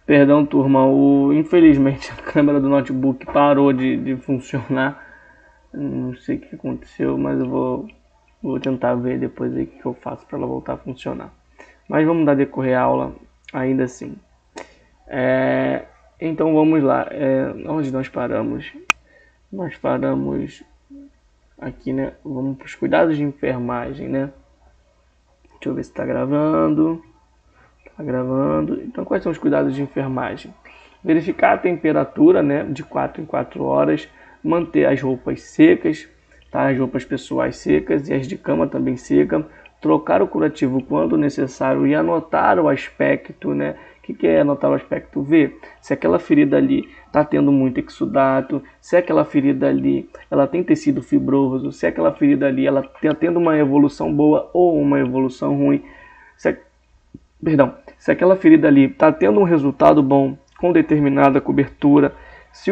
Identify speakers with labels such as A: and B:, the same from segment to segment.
A: Perdão, turma, infelizmente a câmera do notebook parou de funcionar. Não sei o que aconteceu, mas eu vou tentar ver depois aí o que eu faço para ela voltar a funcionar. Mas vamos dar decorrer a aula ainda assim. Então vamos lá. Onde nós paramos? Nós paramos aqui, né? Vamos para os cuidados de enfermagem, né? Deixa eu ver se está gravando. Tá gravando. Então, quais são os cuidados de enfermagem? Verificar a temperatura, né, de 4 em 4 horas, manter as roupas secas, tá? As roupas pessoais secas e as de cama também secas, trocar o curativo quando necessário e anotar o aspecto, né? O que é anotar o aspecto? Ver se aquela ferida ali está tendo muito exudato, se aquela ferida ali ela tem tecido fibroso, se aquela ferida ali ela está tendo uma evolução boa ou uma evolução ruim, se aquela ferida ali está tendo um resultado bom com determinada cobertura, se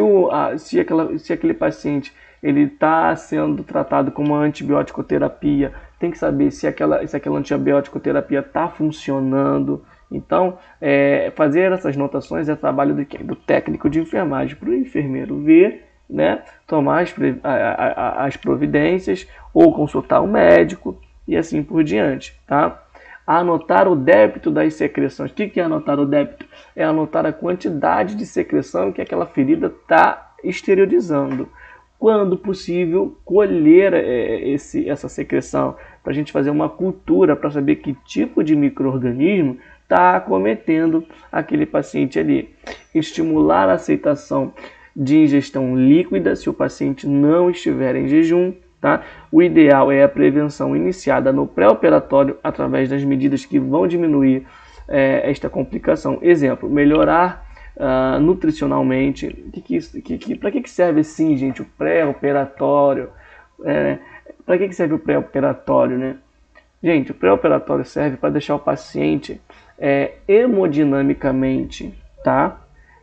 A: aquele paciente ele está sendo tratado com uma antibiótico-terapia, tem que saber se aquela antibiótico-terapia está funcionando. Então, fazer essas notações é trabalho do técnico de enfermagem, para o enfermeiro ver, né, tomar as providências ou consultar o médico e assim por diante, tá? Anotar o débito das secreções. O que é anotar o débito? É anotar a quantidade de secreção que aquela ferida está exteriorizando. Quando possível, colher essa secreção para a gente fazer uma cultura para saber que tipo de micro-organismo está acometendo aquele paciente ali. Estimular a aceitação de ingestão líquida se o paciente não estiver em jejum. Tá? O ideal é a prevenção iniciada no pré-operatório através das medidas que vão diminuir esta complicação. Exemplo, melhorar nutricionalmente. Para que serve assim, gente, o pré-operatório? Para que serve o pré-operatório, né? Gente, o pré-operatório serve para deixar o paciente hemodinamicamente, tá?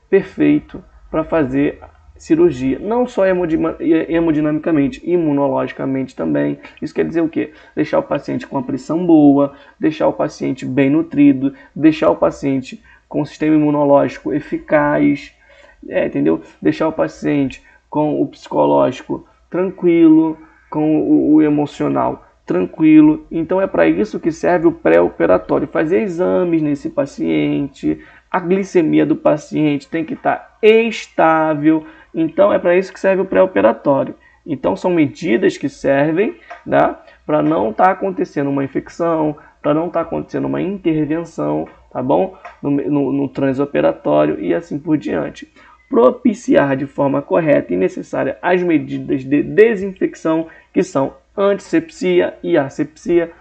A: Perfeito para fazer cirurgia, não só hemodinamicamente, imunologicamente também. Isso quer dizer o quê? Deixar o paciente com a pressão boa, deixar o paciente bem nutrido, deixar o paciente com o sistema imunológico eficaz, entendeu? Deixar o paciente com o psicológico tranquilo, com o emocional tranquilo. Então é para isso que serve o pré-operatório, fazer exames nesse paciente, a glicemia do paciente tem que estar estável. Então é para isso que serve o pré-operatório. Então são medidas que servem, né, para não estar acontecendo uma infecção, para não estar acontecendo uma intervenção, tá bom? No transoperatório e assim por diante. Propiciar de forma correta e necessária as medidas de desinfecção, que são antisepsia e asepsia.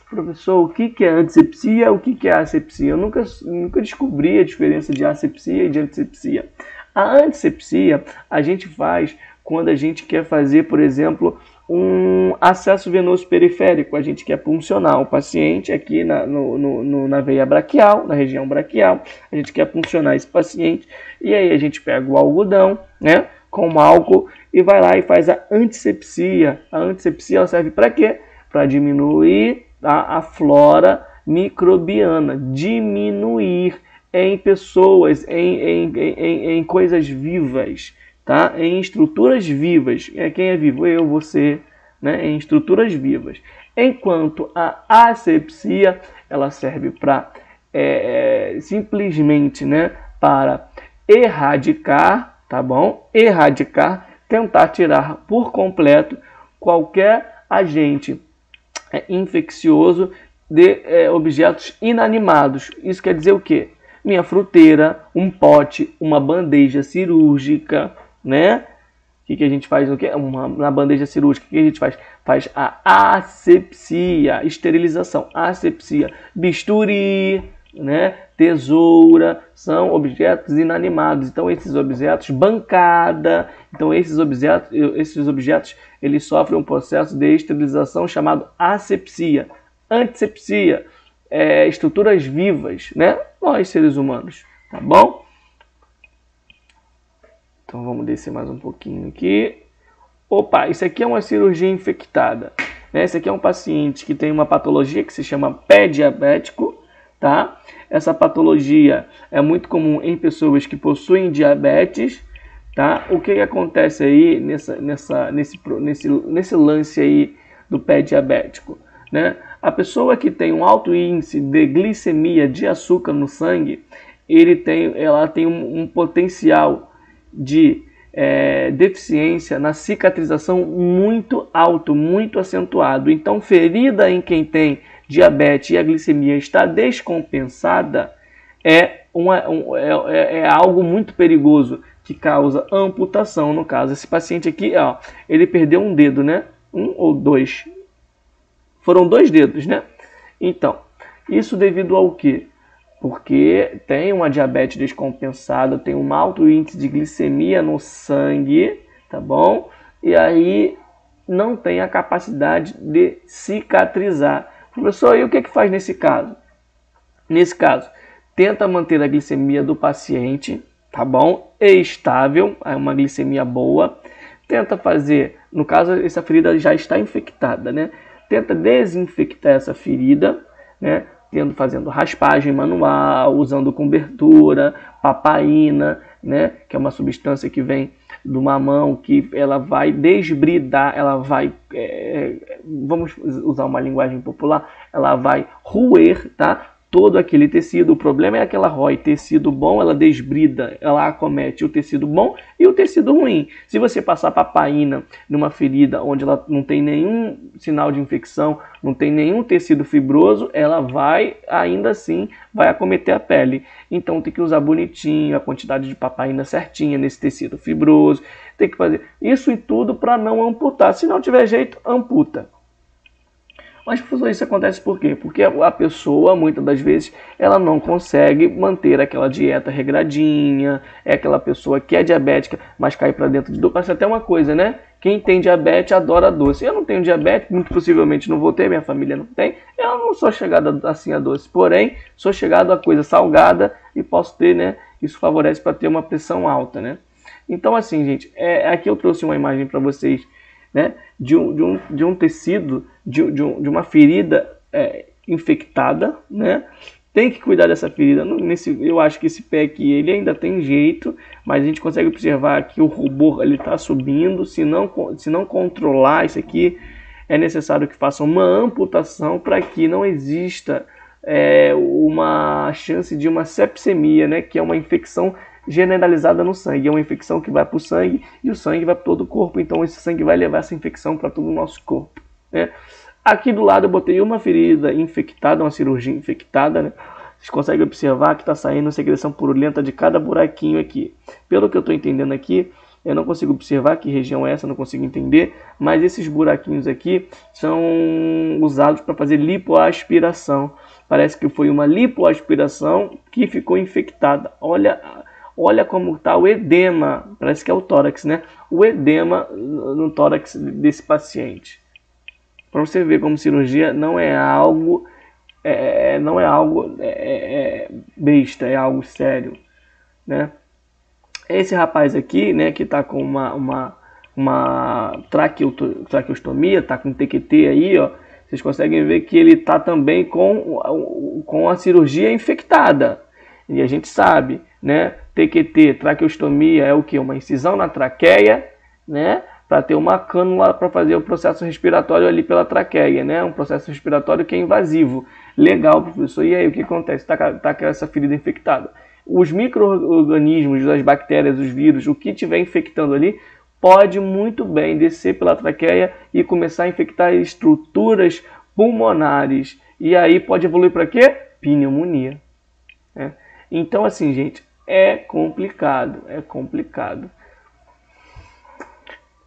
A: Professor, o que é antisepsia? O que é asepsia? Eu nunca descobri a diferença de asepsia e de antisepsia. A antisepsia a gente faz quando a gente quer fazer, por exemplo, um acesso venoso periférico. A gente quer puncionar o paciente aqui na veia braquial, na região braquial. A gente quer puncionar esse paciente e aí a gente pega o algodão, né, com álcool e vai lá e faz a antisepsia. A antisepsia ela serve para quê? Para diminuir a flora microbiana, diminuir em pessoas, em coisas vivas, tá? Em estruturas vivas. Quem é vivo? Eu, você, né? Em estruturas vivas. Enquanto a asepsia, ela serve para simplesmente, né, para erradicar, tá bom? Erradicar, tentar tirar por completo qualquer agente infeccioso de objetos inanimados. Isso quer dizer o quê? Minha fruteira, um pote, uma bandeja cirúrgica, né? O que a gente faz? Na bandeja cirúrgica, o que a gente faz? Faz a asepsia, esterilização, asepsia. Bisturi, né? Tesoura, são objetos inanimados. Então esses objetos, bancada, então esses objetos eles sofrem um processo de esterilização chamado asepsia. Antisepsia, estruturas vivas, né? Nós seres humanos, tá bom? Então vamos descer mais um pouquinho aqui. Opa, isso aqui é uma cirurgia infectada, né? Esse aqui é um paciente que tem uma patologia que se chama pé diabético, tá? Essa patologia é muito comum em pessoas que possuem diabetes, tá? O que acontece aí nesse lance aí do pé diabético, né? A pessoa que tem um alto índice de glicemia de açúcar no sangue, ela tem um potencial de deficiência na cicatrização muito alto, muito acentuado. Então, ferida em quem tem diabetes e a glicemia está descompensada é algo muito perigoso, que causa amputação. No caso, esse paciente aqui, ó, ele perdeu um dedo, né? Um ou dois. Foram 2 dedos, né? Então, isso devido ao quê? Porque tem uma diabetes descompensada, tem um alto índice de glicemia no sangue, tá bom? E aí não tem a capacidade de cicatrizar. Professor, e o que faz nesse caso? Nesse caso, tenta manter a glicemia do paciente, tá bom? Estável, é uma glicemia boa. Tenta fazer, no caso, essa ferida já está infectada, né? Tenta desinfectar essa ferida, né? Fazendo raspagem manual, usando cobertura, papaina, né? Que é uma substância que vem do mamão, que ela vai desbridar, ela vai, vamos usar uma linguagem popular, ela vai roer, tá? Todo aquele tecido. O problema é que ela rói tecido bom, ela desbrida, ela acomete o tecido bom e o tecido ruim. Se você passar papaina numa ferida onde ela não tem nenhum sinal de infecção, não tem nenhum tecido fibroso, ela vai, ainda assim, vai acometer a pele. Então tem que usar bonitinho, a quantidade de papaina certinha nesse tecido fibroso. Tem que fazer isso e tudo para não amputar. Se não tiver jeito, amputa. Mas, professor, isso acontece por quê? Porque a pessoa, muitas das vezes, ela não consegue manter aquela dieta regradinha, é aquela pessoa que é diabética, mas cai para dentro de doce. Parece até uma coisa, né? Quem tem diabetes adora doce. Eu não tenho diabetes, muito possivelmente não vou ter, minha família não tem. Eu não sou chegado assim a doce, porém, sou chegado a coisa salgada e posso ter, né? Isso favorece para ter uma pressão alta, né? Então, assim, gente, aqui eu trouxe uma imagem para vocês, né, de um tecido, de uma ferida infectada, né? Tem que cuidar dessa ferida. Eu acho que esse pé aqui ele ainda tem jeito, mas a gente consegue observar que o rubor está subindo. Se não controlar isso aqui, é necessário que faça uma amputação para que não exista uma chance de uma sepsemia, né, que é uma infecção generalizada no sangue. É uma infecção que vai para o sangue e o sangue vai para todo o corpo. Então esse sangue vai levar essa infecção para todo o nosso corpo, né? Aqui do lado eu botei uma ferida infectada, uma cirurgia infectada, né? Vocês conseguem observar que está saindo secreção purulenta de cada buraquinho aqui. Pelo que eu estou entendendo aqui, eu não consigo observar que região é essa, não consigo entender, mas esses buraquinhos aqui são usados para fazer lipoaspiração. Parece que foi uma lipoaspiração que ficou infectada. Olha como está o edema, parece que é o tórax, né? O edema no tórax desse paciente. Para você ver como cirurgia não é algo besta, é algo sério, né? Esse rapaz aqui, né, que está com uma traqueostomia, está com TQT aí, ó. Vocês conseguem ver que ele está também com a cirurgia infectada. E a gente sabe, né? TQT, traqueostomia, é o que? Uma incisão na traqueia, né? Para ter uma cânula para fazer o processo respiratório ali pela traqueia, né? Um processo respiratório que é invasivo. Legal, professor. E aí, o que acontece? Tá com essa ferida infectada. Os micro-organismos, as bactérias, os vírus, o que estiver infectando ali, pode muito bem descer pela traqueia e começar a infectar estruturas pulmonares. E aí pode evoluir para quê? Pneumonia, né? Então, assim, gente, é complicado,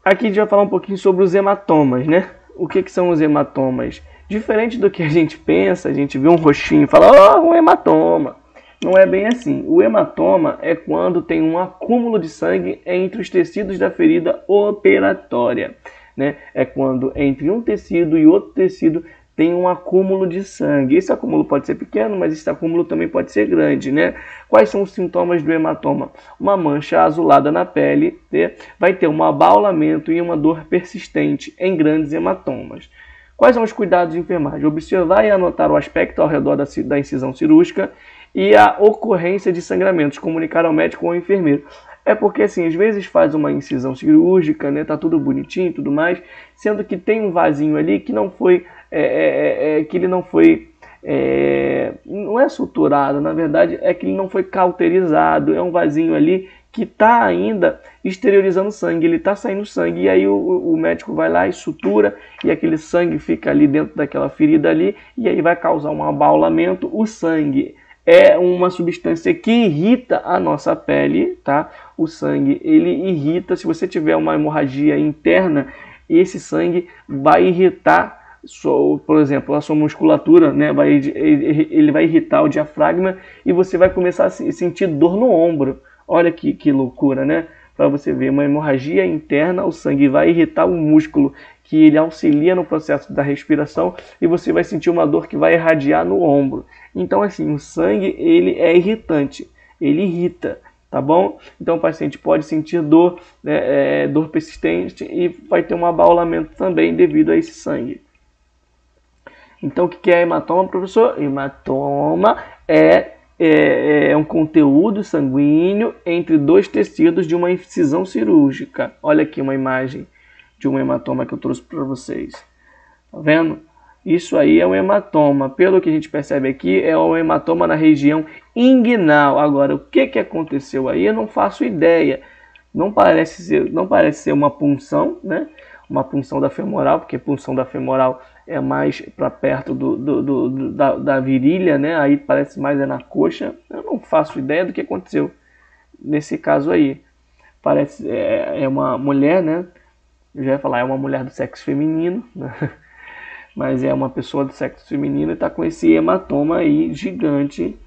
A: Aqui a gente vai falar um pouquinho sobre os hematomas, né? O que são os hematomas? Diferente do que a gente pensa, a gente vê um roxinho e fala, um hematoma. Não é bem assim. O hematoma é quando tem um acúmulo de sangue entre os tecidos da ferida operatória, né? É quando entre um tecido e outro tecido tem um acúmulo de sangue. Esse acúmulo pode ser pequeno, mas esse acúmulo também pode ser grande, né? Quais são os sintomas do hematoma? Uma mancha azulada na pele, né? Vai ter um abaulamento e uma dor persistente em grandes hematomas. Quais são os cuidados de enfermagem? Observar e anotar o aspecto ao redor da incisão cirúrgica e a ocorrência de sangramentos, comunicar ao médico ou ao enfermeiro. É porque, assim, às vezes faz uma incisão cirúrgica, né, tá tudo bonitinho e tudo mais, sendo que tem um vasinho ali que não foi, que ele não foi, não é suturado, na verdade é que ele não foi cauterizado, é um vasinho ali que está ainda exteriorizando sangue, ele está saindo sangue, e aí o médico vai lá e sutura, e aquele sangue fica ali dentro daquela ferida ali, e aí vai causar um abaulamento. O sangue é uma substância que irrita a nossa pele, tá? O sangue, ele irrita. Se você tiver uma hemorragia interna, esse sangue vai irritar, por exemplo, a sua musculatura, né? Ele vai irritar o diafragma e você vai começar a sentir dor no ombro. Olha que loucura, né? Para você ver, uma hemorragia interna, o sangue vai irritar o músculo que ele auxilia no processo da respiração e você vai sentir uma dor que vai irradiar no ombro. Então, assim, o sangue, ele é irritante, ele irrita, tá bom? Então, o paciente pode sentir dor, né, dor persistente e vai ter um abaulamento também devido a esse sangue. Então, o que é hematoma, professor? Hematoma é um conteúdo sanguíneo entre dois tecidos de uma incisão cirúrgica. Olha aqui uma imagem de um hematoma que eu trouxe para vocês. Tá vendo? Isso aí é um hematoma. Pelo que a gente percebe aqui, é um hematoma na região inguinal. Agora, o que aconteceu aí? Eu não faço ideia. Não parece ser uma punção, né? Uma punção da femoral, porque a punção da femoral é mais para perto da virilha, né? Aí parece mais na coxa. Eu não faço ideia do que aconteceu nesse caso aí. Parece uma mulher, né? Eu já ia falar, é uma mulher do sexo feminino, né? Mas é uma pessoa do sexo feminino e está com esse hematoma aí gigante.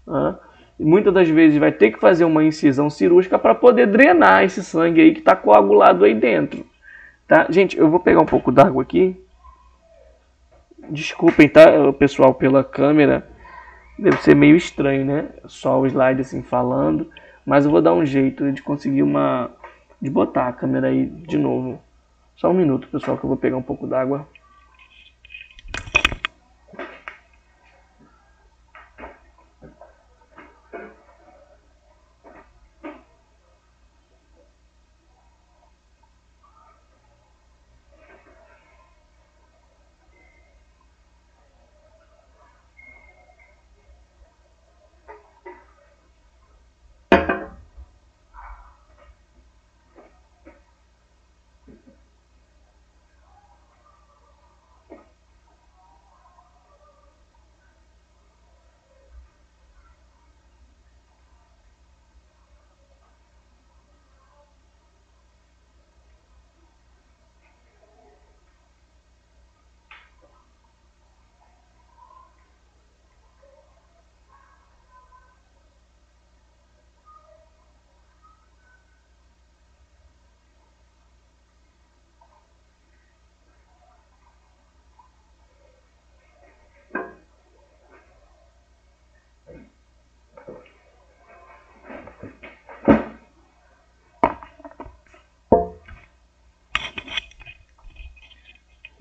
A: Né? E muitas das vezes vai ter que fazer uma incisão cirúrgica para poder drenar esse sangue aí que está coagulado aí dentro. Tá? Gente, eu vou pegar um pouco d'água aqui. Desculpem, tá, pessoal, pela câmera. Deve ser meio estranho, né? Só o slide assim falando. Mas eu vou dar um jeito de conseguir de botar a câmera aí de novo. Só um minuto, pessoal, que eu vou pegar um pouco d'água.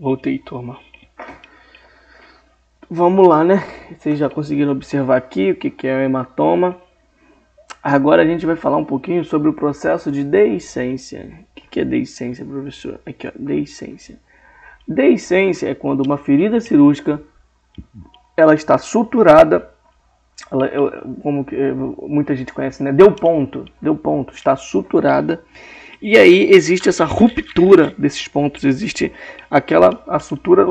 A: Voltei, turma. Vamos lá, né? Vocês já conseguiram observar aqui o que é o hematoma. Agora a gente vai falar um pouquinho sobre o processo de deiscência. O que é deiscência, professor? Aqui, ó, deiscência. Deiscência é quando uma ferida cirúrgica ela está suturada, como muita gente conhece, né? Deu ponto, está suturada. E aí existe essa ruptura desses pontos, existe a sutura,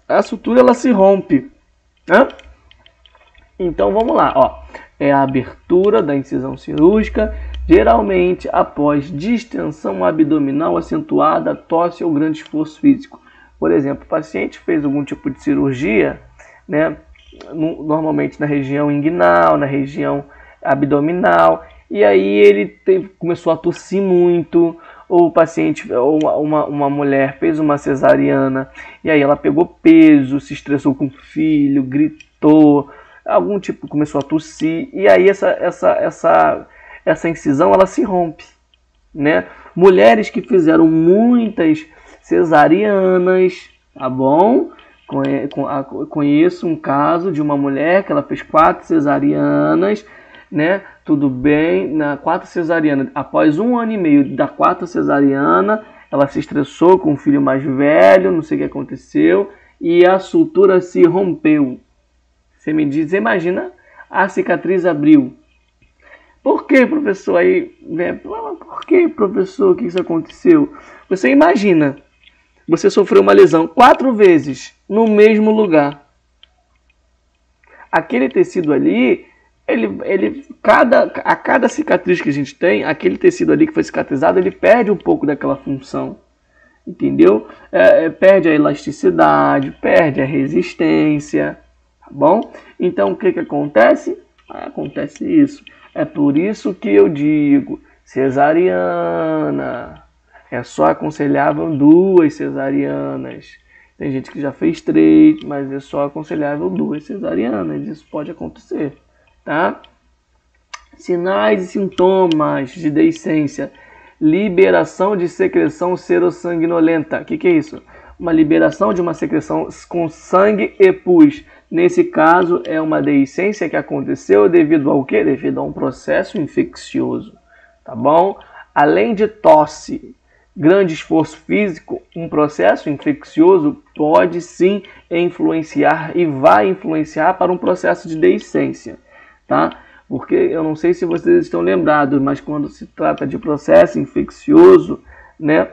A: a sutura ela se rompe, né? Então vamos lá, ó. É a abertura da incisão cirúrgica, geralmente após distensão abdominal acentuada, tosse ou grande esforço físico. Por exemplo, o paciente fez algum tipo de cirurgia, né? Normalmente na região inguinal, na região abdominal. E aí ele começou a tossir muito, ou o paciente, ou uma mulher fez uma cesariana, e aí ela pegou peso, se estressou com o filho, gritou, algum tipo, começou a tossir, e aí essa incisão ela se rompe, né? Mulheres que fizeram muitas cesarianas, tá bom? Conheço um caso de uma mulher que ela fez 4 cesarianas, né? Tudo bem, na 4 cesarianas, após 1 ano e meio da 4 cesariana, ela se estressou com o filho mais velho, não sei o que aconteceu, e a sutura se rompeu. Você me diz, imagina, a cicatriz abriu. Por que, professor? Aí, né? Por que, professor, que isso aconteceu? Você imagina, você sofreu uma lesão 4 vezes no mesmo lugar. Aquele tecido ali, a cada cicatriz que a gente tem, aquele tecido ali que foi cicatrizado, ele perde um pouco daquela função. Entendeu? Perde a elasticidade, perde a resistência, tá bom? Então, o que acontece? Acontece isso. É por isso que eu digo, cesariana, é só aconselhável 2 cesarianas. Tem gente que já fez 3, mas é só aconselhável 2 cesarianas. Isso pode acontecer, tá? Sinais e sintomas de deiscência. Liberação de secreção serossanguinolenta. O que é isso? Uma liberação de uma secreção com sangue e pus. Nesse caso, é uma deiscência que aconteceu devido ao quê? Devido a um processo infeccioso, tá bom? Além de tosse, grande esforço físico, um processo infeccioso pode sim influenciar e vai influenciar para um processo de deiscência, tá? Porque eu não sei se vocês estão lembrados, mas quando se trata de processo infeccioso, né,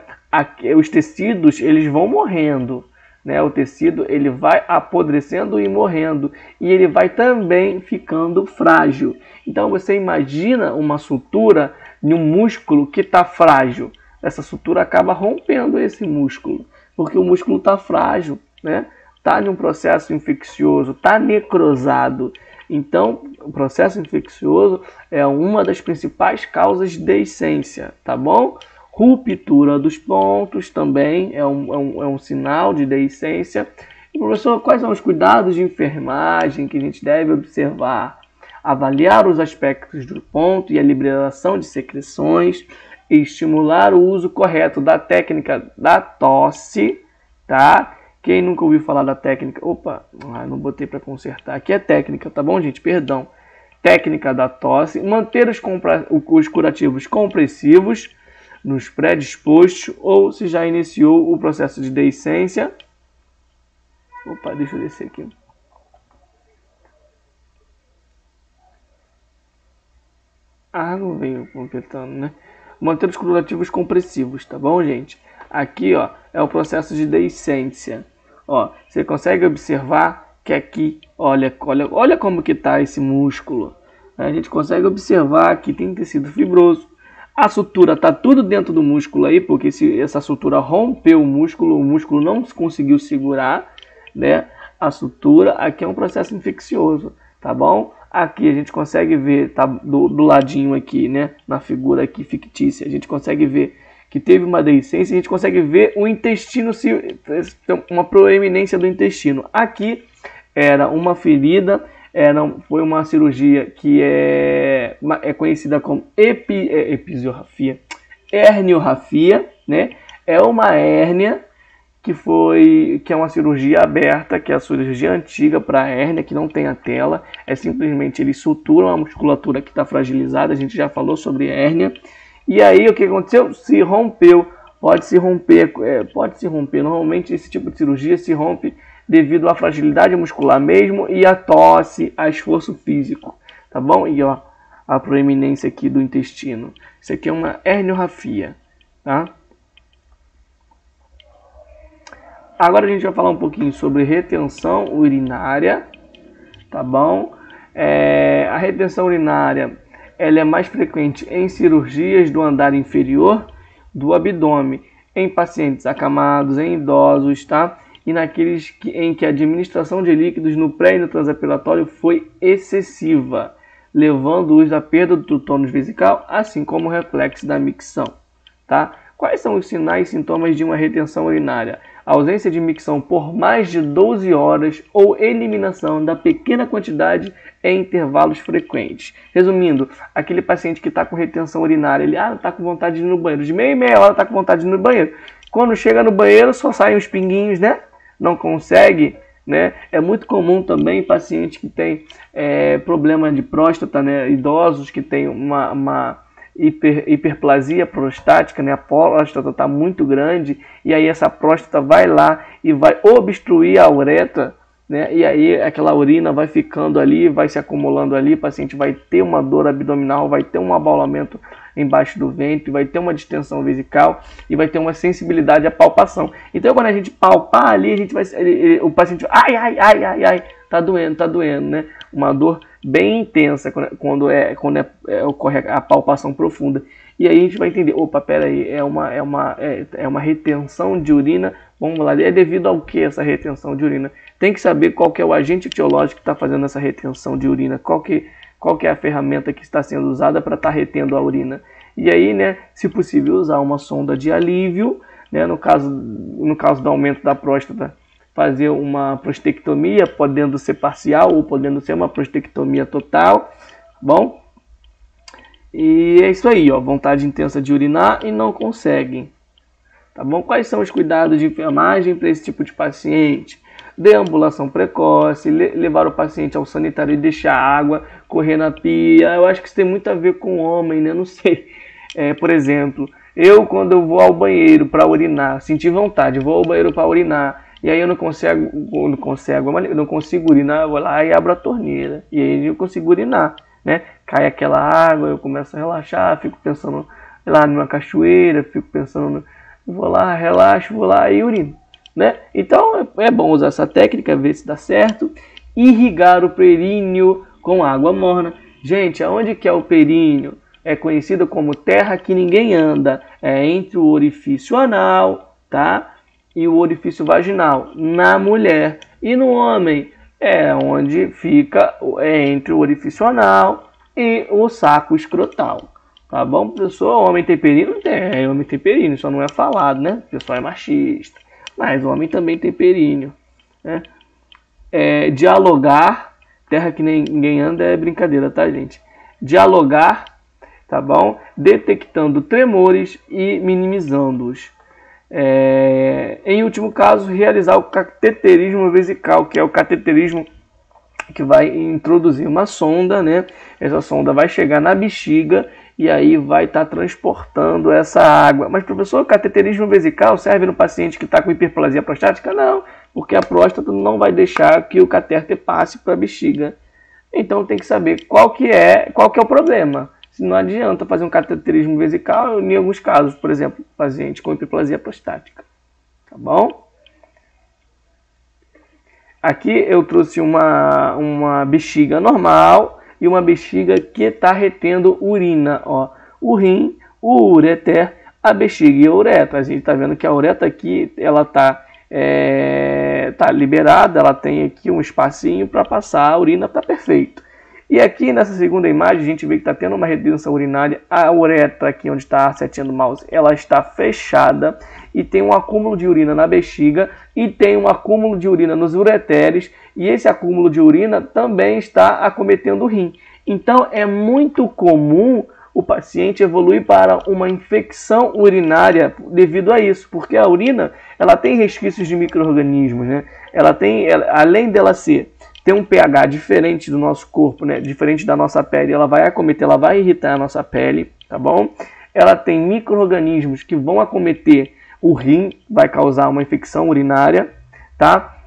A: os tecidos eles vão morrendo, né? O tecido ele vai apodrecendo e morrendo, e ele vai também ficando frágil. Então você imagina uma sutura em um músculo que está frágil. Essa sutura acaba rompendo esse músculo, porque o músculo está frágil, né? Está em um processo infeccioso, está necrosado. Então, o processo infeccioso é uma das principais causas de deiscência, tá bom? Ruptura dos pontos também é um sinal de deiscência. E, professor, quais são os cuidados de enfermagem que a gente deve observar? Avaliar os aspectos do ponto e a liberação de secreções, e estimular o uso correto da técnica da tosse, tá? Quem nunca ouviu falar da técnica... Opa, não botei para consertar. Aqui é técnica, tá bom, gente? Perdão. Técnica da tosse. Manter os curativos compressivos nos predispostos, ou se já iniciou o processo de deiscência. Opa, deixa eu descer aqui. Não veio completando, né? Manter os curativos compressivos, tá bom, gente? Aqui, ó, é o processo de deiscência. Ó, você consegue observar que aqui, olha como que tá esse músculo. A gente consegue observar que tem tecido fibroso. A sutura tá tudo dentro do músculo aí, porque se essa sutura rompeu o músculo não conseguiu segurar, né? A sutura aqui é um processo infeccioso, tá bom? Aqui a gente consegue ver, tá do ladinho aqui, né? Na figura aqui fictícia, a gente consegue ver que teve uma deiscência, a gente consegue ver o intestino, uma proeminência do intestino. Aqui era uma ferida, foi uma cirurgia que é conhecida como episiorrafia, herniorrafia, né? É uma hérnia que é uma cirurgia aberta, que é a cirurgia antiga para a hérnia, que não tem a tela, é simplesmente eles suturam a musculatura que está fragilizada, a gente já falou sobre hérnia. E aí o que aconteceu? Se rompeu, pode se romper. Normalmente esse tipo de cirurgia se rompe devido à fragilidade muscular mesmo e à tosse, a esforço físico, tá bom? E ó, a proeminência aqui do intestino. Isso aqui é uma herniorrafia, tá? Agora a gente vai falar um pouquinho sobre retenção urinária, tá bom? A retenção urinária ela é mais frequente em cirurgias do andar inferior do abdômen, em pacientes acamados, em idosos, tá? E naqueles em que a administração de líquidos no pré e no transapilatório foi excessiva, levando-os à perda do tônus vesical, assim como o reflexo da micção, tá? Quais são os sinais e sintomas de uma retenção urinária? A ausência de micção por mais de 12 horas ou eliminação da pequena quantidade em intervalos frequentes. Resumindo, aquele paciente que está com retenção urinária, ele está com vontade de ir no banheiro, de meia hora está com vontade de ir no banheiro. Quando chega no banheiro, só saem os pinguinhos, né? Não consegue, né? É muito comum também pacientes que têm problema de próstata, né? Idosos que têm uma hiperplasia prostática, né? A próstata está muito grande e aí essa próstata vai lá e vai obstruir a uretra, né? E aí aquela urina vai ficando ali, vai se acumulando ali, o paciente vai ter uma dor abdominal, vai ter um abaulamento embaixo do ventre, vai ter uma distensão vesical e vai ter uma sensibilidade à palpação. Então quando a gente palpar ali, a gente vai, o paciente vai, ai, tá doendo, né? Uma dor bem intensa quando ocorre a palpação profunda. E aí a gente vai entender, opa, peraí, é uma retenção de urina. Vamos lá, é devido ao que essa retenção de urina? Tem que saber qual que é o agente etiológico que está fazendo essa retenção de urina, qual que é a ferramenta que está sendo usada para estar retendo a urina. E aí, né, se possível, usar uma sonda de alívio, né, no caso do aumento da próstata, fazer uma prostectomia, podendo ser parcial ou podendo ser uma prostectomia total, bom? E é isso aí, ó, vontade intensa de urinar e não conseguem. Tá bom? Quais são os cuidados de enfermagem para esse tipo de paciente? Deambulação precoce, levar o paciente ao sanitário e deixar a água correr na pia. Eu acho que isso tem muito a ver com o homem, né? Não sei. Por exemplo, quando eu vou ao banheiro para urinar, senti vontade, vou ao banheiro para urinar, e aí eu não consigo urinar, eu vou lá e abro a torneira, e aí eu consigo urinar, né? Cai aquela água, eu começo a relaxar, fico pensando lá numa cachoeira, fico pensando, vou lá, relaxo, vou lá e urino, né? Então é bom usar essa técnica, ver se dá certo. Irrigar o períneo com água morna. Gente, aonde que é o períneo? É conhecido como terra que ninguém anda. É entre o orifício anal, tá? E o orifício vaginal na mulher. E no homem é onde fica entre o orifício anal e o saco escrotal. Tá bom, pessoal? Homem tem períneo? Tem, homem tem períneo, só não é falado, né? O pessoal é machista. Mas o homem também tem períneo, né? Dialogar, terra que ninguém anda é brincadeira, tá, gente? Dialogar, tá bom? Detectando tremores e minimizando-os. Em último caso, realizar o cateterismo vesical, que é o cateterismo que vai introduzir uma sonda, né? Essa sonda vai chegar na bexiga e aí vai estar transportando essa água. Mas, professor, o cateterismo vesical serve no paciente que está com hiperplasia prostática? Não, porque a próstata não vai deixar que o catéter passe para a bexiga. Então tem que saber qual que é o problema. Se não adianta fazer um cateterismo vesical, em alguns casos, por exemplo, paciente com hiperplasia prostática. Tá bom? Aqui eu trouxe uma bexiga normal e uma bexiga que está retendo urina. Ó. O rim, o ureter, a bexiga e a uretra. A gente está vendo que a uretra aqui ela tá liberada, ela tem aqui um espacinho para passar a urina, está perfeito. E aqui nessa segunda imagem a gente vê que está tendo uma retenção urinária. A uretra aqui onde está a setinha do mouse, ela está fechada e tem um acúmulo de urina na bexiga e tem um acúmulo de urina nos ureteres e esse acúmulo de urina também está acometendo o rim. Então é muito comum o paciente evoluir para uma infecção urinária devido a isso, porque a urina ela tem resquícios de micro-organismos, né? Além dela ter um pH diferente do nosso corpo, né? Diferente da nossa pele, ela vai irritar a nossa pele, tá bom? Ela tem micro-organismos que vão acometer o rim, vai causar uma infecção urinária, tá?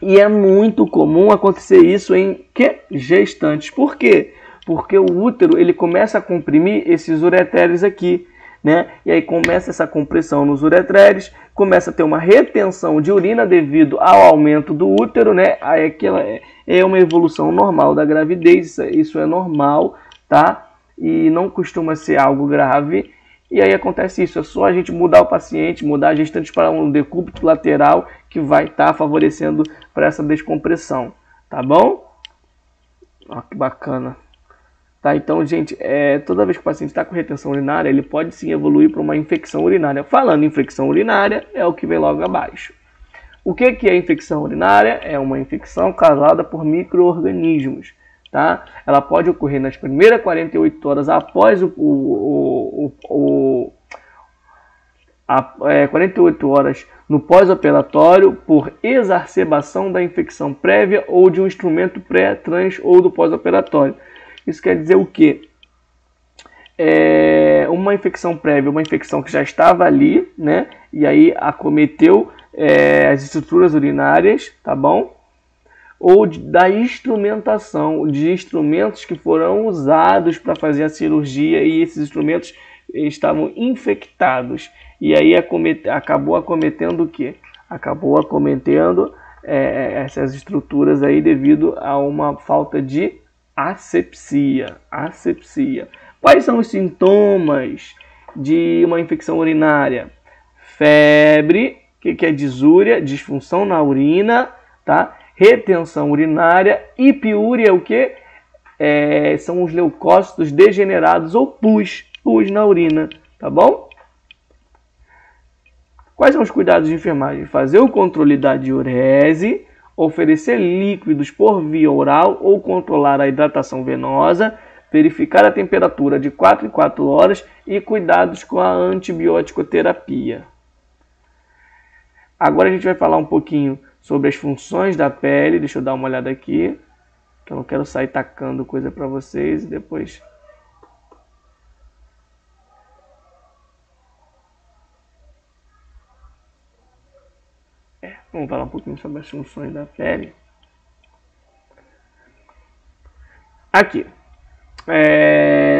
A: E é muito comum acontecer isso em gestantes. Por quê? Porque o útero ele começa a comprimir esses ureteres aqui, né? E aí começa essa compressão nos ureteres, começa a ter uma retenção de urina devido ao aumento do útero, né? Aí aquela é uma evolução normal da gravidez, isso é normal, tá? E não costuma ser algo grave. E aí acontece isso, é só a gente mudar o paciente, mudar a gestante para um decúbito lateral que vai estar favorecendo para essa descompressão, tá bom? Ó, que bacana. Tá, então, gente, toda vez que o paciente está com retenção urinária, ele pode sim evoluir para uma infecção urinária. Falando em infecção urinária, é o que vem logo abaixo. O que é infecção urinária? É uma infecção causada por micro-organismos. Tá? Ela pode ocorrer nas primeiras 48 horas após 48 horas no pós-operatório por exacerbação da infecção prévia ou de um instrumento pré, trans ou do pós-operatório. Isso quer dizer o quê? Uma infecção prévia, uma infecção que já estava ali, né? E aí acometeu as estruturas urinárias, tá bom? Ou da instrumentação, de instrumentos que foram usados para fazer a cirurgia e esses instrumentos estavam infectados. E aí acabou acometendo o quê? Acabou acometendo essas estruturas aí devido a uma falta de asepsia. Quais são os sintomas de uma infecção urinária? Febre, que é disúria, disfunção na urina, tá? Retenção urinária e piúria, o que? São os leucócitos degenerados ou pus na urina, tá bom? Quais são os cuidados de enfermagem? Fazer o controle da diurese, oferecer líquidos por via oral ou controlar a hidratação venosa, verificar a temperatura de 4 em 4 horas e cuidados com a antibiótico-terapia. Agora a gente vai falar um pouquinho sobre as funções da pele. Deixa eu dar uma olhada aqui, que eu não quero sair tacando coisa para vocês e depois... Vamos falar um pouquinho sobre as funções da pele. Aqui.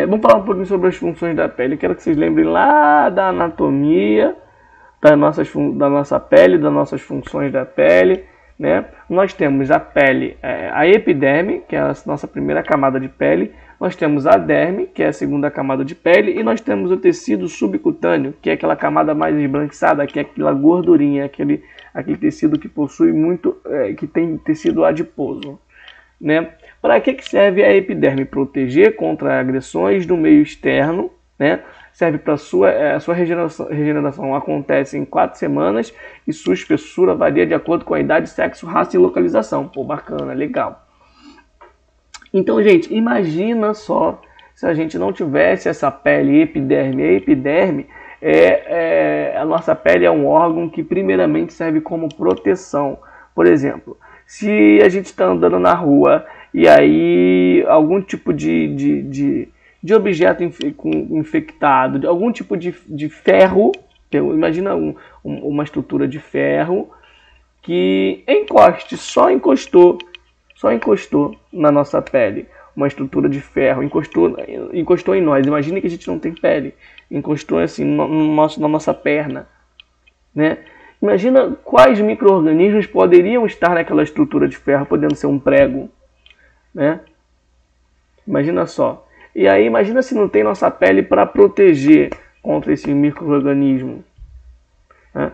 A: Vamos falar um pouquinho sobre as funções da pele. Eu quero que vocês lembrem lá da anatomia da nossa pele, das nossas funções da pele, né? Nós temos a pele, a epiderme, que é a nossa primeira camada de pele. Nós temos a derme, que é a segunda camada de pele. E nós temos o tecido subcutâneo, que é aquela camada mais esbranquiçada, que é aquela gordurinha, aquele tecido que possui muito, que tem tecido adiposo, né? Para que serve a epiderme? Proteger contra agressões do meio externo, né? Serve para a sua regeneração acontece em 4 semanas e sua espessura varia de acordo com a idade, sexo, raça e localização. Pô, bacana, legal. Então, gente, imagina só se a gente não tivesse essa pele epiderme. A epiderme a nossa pele é um órgão que primeiramente serve como proteção. Por exemplo, se a gente está andando na rua e aí algum tipo de objeto infectado, de algum tipo de ferro, imagina uma estrutura de ferro que só encostou na nossa pele, uma estrutura de ferro, encostou em nós. Imagina que a gente não tem pele, encostou assim na nossa perna, né? Imagina quais micro-organismos poderiam estar naquela estrutura de ferro, podendo ser um prego, né? Imagina só. E aí, imagina se não tem nossa pele para proteger contra esse micro-organismo, né?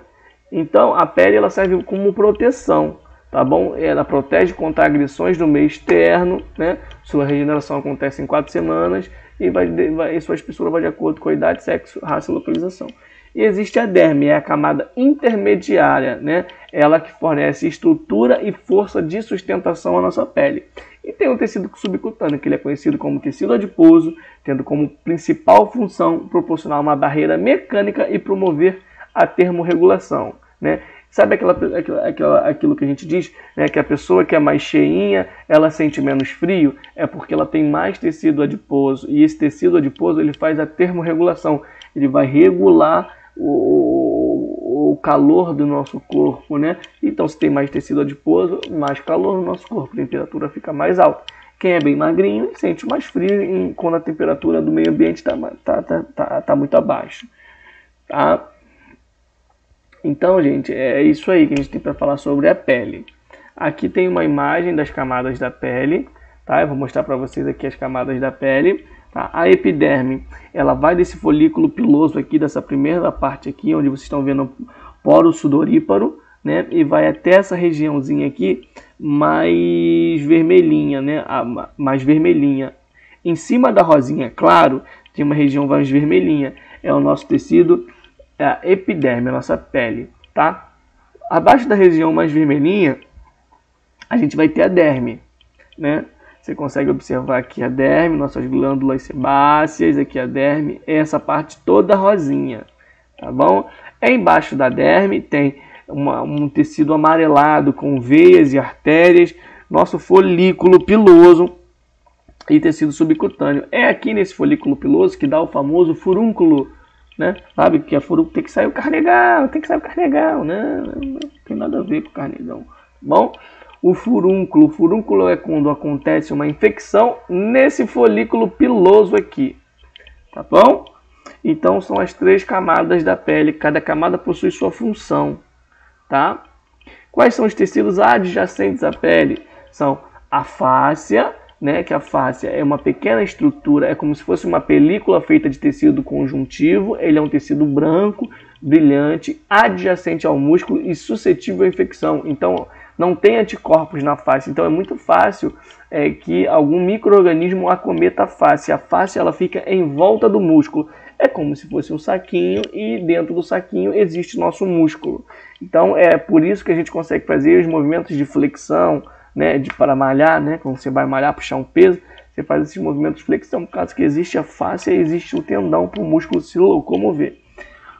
A: Então, a pele ela serve como proteção, tá bom? Ela protege contra agressões do meio externo, né? Sua regeneração acontece em 4 semanas e sua espessura vai de acordo com a idade, sexo, raça e localização. E existe a derme, é a camada intermediária, né? Ela que fornece estrutura e força de sustentação à nossa pele. E tem o tecido subcutâneo, que ele é conhecido como tecido adiposo, tendo como principal função proporcionar uma barreira mecânica e promover a termorregulação, né? Sabe aquilo que a gente diz, né, que a pessoa que é mais cheinha, ela sente menos frio? É porque ela tem mais tecido adiposo. E esse tecido adiposo ele faz a termorregulação. Ele vai regular o calor do nosso corpo, né? Então, se tem mais tecido adiposo, mais calor no nosso corpo, a temperatura fica mais alta. Quem é bem magrinho sente mais frio quando a temperatura do meio ambiente tá muito abaixo, tá? Então, gente, é isso aí que a gente tem para falar sobre a pele. Aqui tem uma imagem das camadas da pele, tá? Eu vou mostrar para vocês aqui as camadas da pele. Tá? A epiderme, ela vai desse folículo piloso aqui, dessa primeira parte aqui, onde vocês estão vendo o poro sudoríparo, né? E vai até essa regiãozinha aqui, mais vermelhinha, né? Mais vermelhinha. Em cima da rosinha, claro, tem uma região mais vermelhinha. É o nosso tecido, a epiderme, a nossa pele, tá? Abaixo da região mais vermelhinha, a gente vai ter a derme, né? Você consegue observar aqui a derme, nossas glândulas sebáceas, aqui a derme, essa parte toda rosinha, tá bom? Embaixo da derme tem um tecido amarelado com veias e artérias, nosso folículo piloso e tecido subcutâneo. É aqui nesse folículo piloso que dá o famoso furúnculo, né? Sabe que a furúnculo tem que sair o carnegal, né? Não tem nada a ver com o carnegão. Bom, o furúnculo é quando acontece uma infecção nesse folículo piloso aqui, tá bom? Então são as 3 camadas da pele, cada camada possui sua função, tá? Quais são os tecidos adjacentes à pele? São a fáscia, né, que a fáscia é uma pequena estrutura, é como se fosse uma película feita de tecido conjuntivo, ele é um tecido branco, brilhante, adjacente ao músculo e suscetível à infecção. Então, não tem anticorpos na face, então é muito fácil que algum micro-organismo acometa a face. A face ela fica em volta do músculo, é como se fosse um saquinho e dentro do saquinho existe nosso músculo. Então é por isso que a gente consegue fazer os movimentos de flexão, né, para malhar, né, quando você vai malhar, puxar um peso, você faz esses movimentos de flexão, por causa que existe a face e existe o tendão para o músculo se locomover.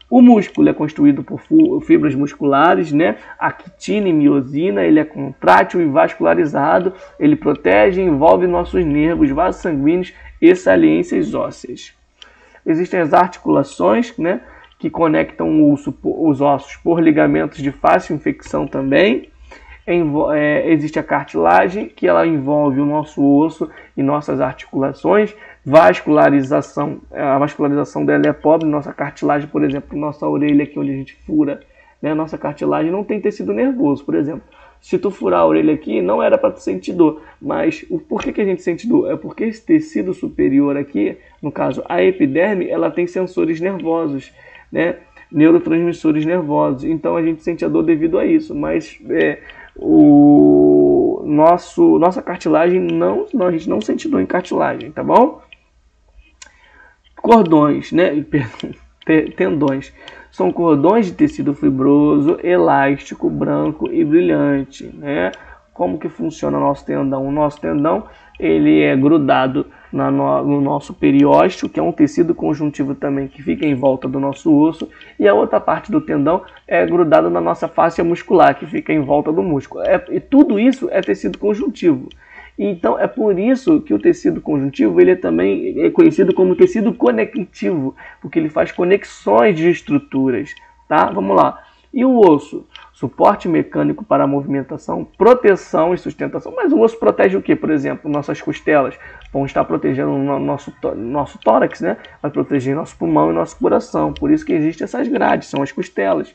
A: O músculo é constituído por fibras musculares, né? Actina e miosina, ele é contrátil e vascularizado, ele protege e envolve nossos nervos, vasos sanguíneos e saliências ósseas. Existem as articulações, né, que conectam os ossos por ligamentos de fácil infecção também. Existe a cartilagem, que ela envolve o nosso osso e nossas articulações. Vascularização, a vascularização dela é pobre. Nossa cartilagem, por exemplo, nossa orelha aqui onde a gente fura, né, nossa cartilagem não tem tecido nervoso, por exemplo. Se tu furar a orelha aqui, não era para tu sentir dor, mas por que a gente sente dor? É porque esse tecido superior aqui, no caso a epiderme, ela tem sensores nervosos, né, neurotransmissores nervosos, então a gente sente a dor devido a isso, mas nossa cartilagem não, a gente não sente dor em cartilagem, tá bom? Cordões, né? Tendões. São cordões de tecido fibroso, elástico, branco e brilhante, né? Como que funciona o nosso tendão? O nosso tendão, ele é grudado no nosso periósteo, que é um tecido conjuntivo também que fica em volta do nosso osso, e a outra parte do tendão é grudada na nossa fáscia muscular, que fica em volta do músculo. E tudo isso é tecido conjuntivo. Então é por isso que o tecido conjuntivo ele também é conhecido como tecido conectivo, porque ele faz conexões de estruturas, tá? Vamos lá. E o osso? Suporte mecânico para a movimentação, proteção e sustentação. Mas o osso protege o que? Por exemplo, nossas costelas vão estar protegendo o nosso tórax, né? Vai proteger nosso pulmão e nosso coração. Por isso que existem essas grades, são as costelas.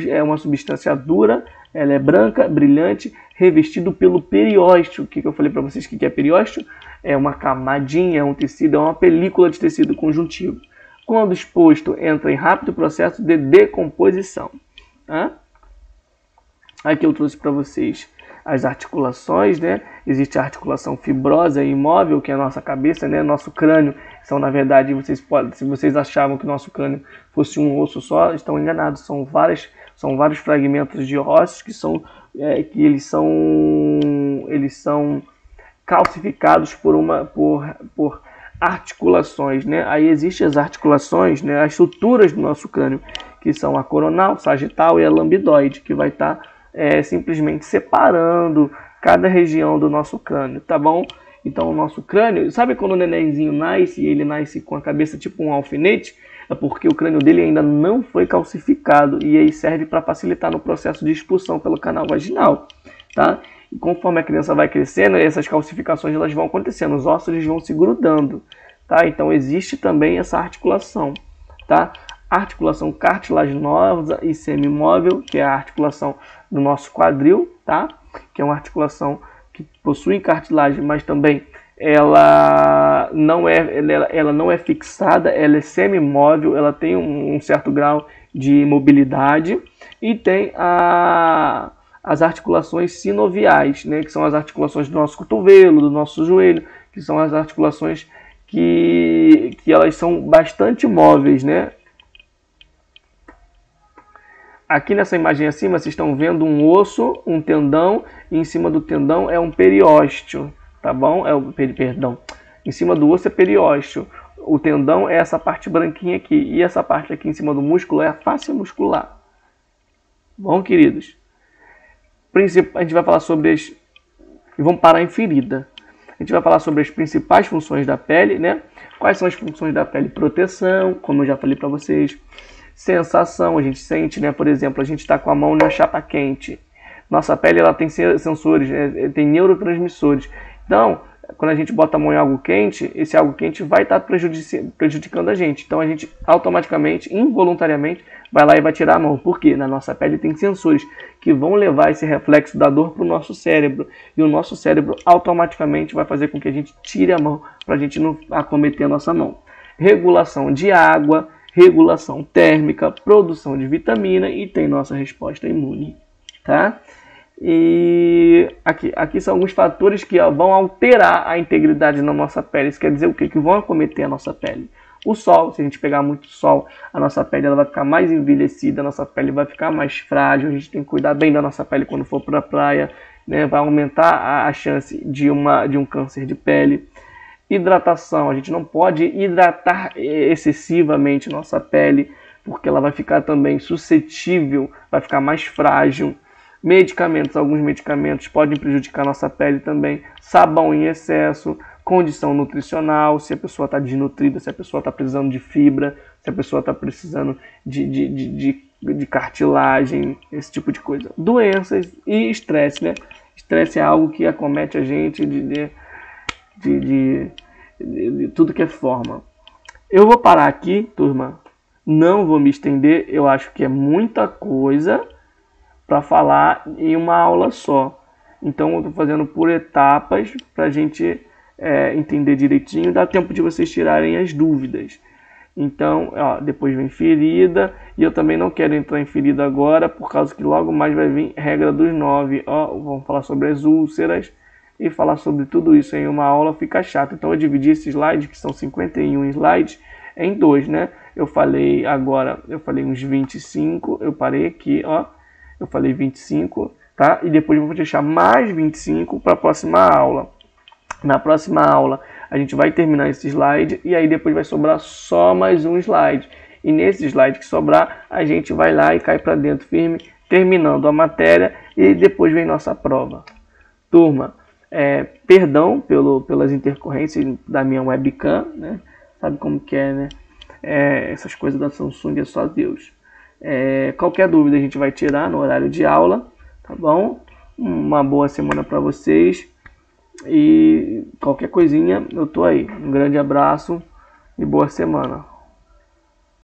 A: É uma substância dura, ela é branca, brilhante, revestido pelo periósteo. O que eu falei para vocês que é periósteo? É uma camadinha, é um tecido, é uma película de tecido conjuntivo. Quando exposto, entra em rápido processo de decomposição. Tá? Aqui eu trouxe para vocês as articulações, né? Existe a articulação fibrosa e imóvel, que é a nossa cabeça, né? Nosso crânio. São, na verdade, se vocês achavam que nosso crânio fosse um osso só, estão enganados. São vários fragmentos de ossos que eles são calcificados por articulações, né? Aí existem as articulações, né? As estruturas do nosso crânio, que são a coronal, sagital e a lambidoide, que vai estar simplesmente separando cada região do nosso crânio, tá bom? Então o nosso crânio, sabe quando o nenenzinho nasce e ele nasce com a cabeça tipo um alfinete? É porque o crânio dele ainda não foi calcificado e aí serve para facilitar no processo de expulsão pelo canal vaginal, tá? E conforme a criança vai crescendo, essas calcificações elas vão acontecendo, os ossos eles vão se grudando, tá? Então existe também essa articulação, tá? Articulação cartilaginosa e semimóvel, que é a articulação do nosso quadril, tá? Que é uma articulação que possui cartilagem, mas também ela não é fixada, ela é semimóvel, ela tem um certo grau de mobilidade e tem as articulações sinoviais, né? Que são as articulações do nosso cotovelo, do nosso joelho, que são as articulações que elas são bastante móveis, né? Aqui nessa imagem acima, vocês estão vendo um osso, um tendão, e em cima do tendão é um periósteo, tá bom? Perdão. Em cima do osso é periósteo. O tendão é essa parte branquinha aqui. E essa parte aqui em cima do músculo é a face muscular. Bom, queridos? A gente vai falar sobre as... E vamos parar em ferida. A gente vai falar sobre as principais funções da pele, né? Quais são as funções da pele? Proteção, como eu já falei para vocês. Sensação, a gente sente, né? Por exemplo, a gente está com a mão na chapa quente. Nossa pele ela tem sensores, né? Tem neurotransmissores. Então, quando a gente bota a mão em algo quente, esse algo quente vai estar prejudicando a gente. Então a gente automaticamente, involuntariamente, vai lá e vai tirar a mão. Por quê? Na nossa pele tem sensores que vão levar esse reflexo da dor para o nosso cérebro. E o nosso cérebro automaticamente vai fazer com que a gente tire a mão para a gente não acometer a nossa mão. Regulação de água, regulação térmica, produção de vitamina e tem nossa resposta imune. Tá? E aqui são alguns fatores que vão alterar a integridade na nossa pele. Isso quer dizer o quê? Que vão acometer a nossa pele. O sol, se a gente pegar muito sol, a nossa pele ela vai ficar mais envelhecida, a nossa pele vai ficar mais frágil, a gente tem que cuidar bem da nossa pele quando for para a praia, né? Vai aumentar a chance de um câncer de pele. Hidratação, a gente não pode hidratar excessivamente nossa pele, porque ela vai ficar também suscetível, vai ficar mais frágil. Medicamentos, alguns medicamentos podem prejudicar nossa pele também. Sabão em excesso, condição nutricional, se a pessoa está desnutrida, se a pessoa está precisando de fibra, se a pessoa está precisando de cartilagem, esse tipo de coisa. Doenças e estresse, né? Estresse é algo que acomete a gente de tudo que é forma. Eu vou parar aqui, turma. Não vou me estender, eu acho que é muita coisa para falar em uma aula só. Então eu estou fazendo por etapas para a gente entender direitinho, dá tempo de vocês tirarem as dúvidas. Então, ó, depois vem ferida, e eu também não quero entrar em ferida agora, por causa que logo mais vai vir regra dos 9. Ó, vamos falar sobre as úlceras e falar sobre tudo isso em uma aula fica chato. Então eu dividi esse slide, que são 51 slides, em dois, né? Eu falei uns 25, eu parei aqui, ó. Eu falei 25, tá? E depois eu vou deixar mais 25 para a próxima aula. Na próxima aula a gente vai terminar esse slide e aí depois vai sobrar só mais um slide. E nesse slide que sobrar, a gente vai lá e cai para dentro firme, terminando a matéria e depois vem nossa prova. Turma, perdão pelas intercorrências da minha webcam, né? Sabe como que é, né? Essas coisas da Samsung é só Deus. Qualquer dúvida a gente vai tirar no horário de aula, tá bom? Uma boa semana para vocês e qualquer coisinha eu tô aí. Um grande abraço e boa semana.